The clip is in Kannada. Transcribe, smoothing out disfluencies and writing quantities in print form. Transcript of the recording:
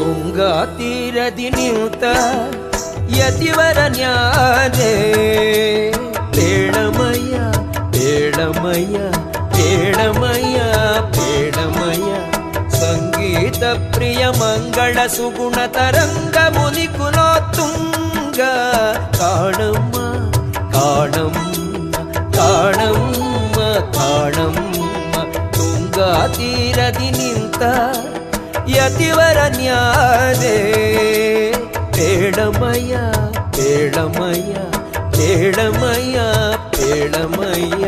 ತುಂಗಾ ತೀರದಿ ನಿಂತ ಯತಿವರ ನ್ಯಾರೇ ಬೇಡಮಯ್ಯ ಬೇಡಮಯ್ಯ ಬೇಡಮಯ್ಯ ಬೇಡಮಯ್ಯ ಸಂಗೀತ ಪ್ರಿಯ ಮಂಗಳ ಸುಗುಣ ತರಂಗ ಮುನಿ ಕುಲೋತ್ತುಂಗ ಕಾಣಮ್ಮ ಕಾಣಮ್ಮ ಕಾಣಮ್ಮ ಕಾಣಮ್ಮ ತುಂಗಾ ತೀರದಿ ನಿಂತ ಯತಿವರ ನ್ಯಾರೇ ಬೇಡಮಯ್ಯ ಬೇಡಮಯ್ಯ ಬೇಡಮಯ್ಯ ಬೇಡಮಯ್ಯ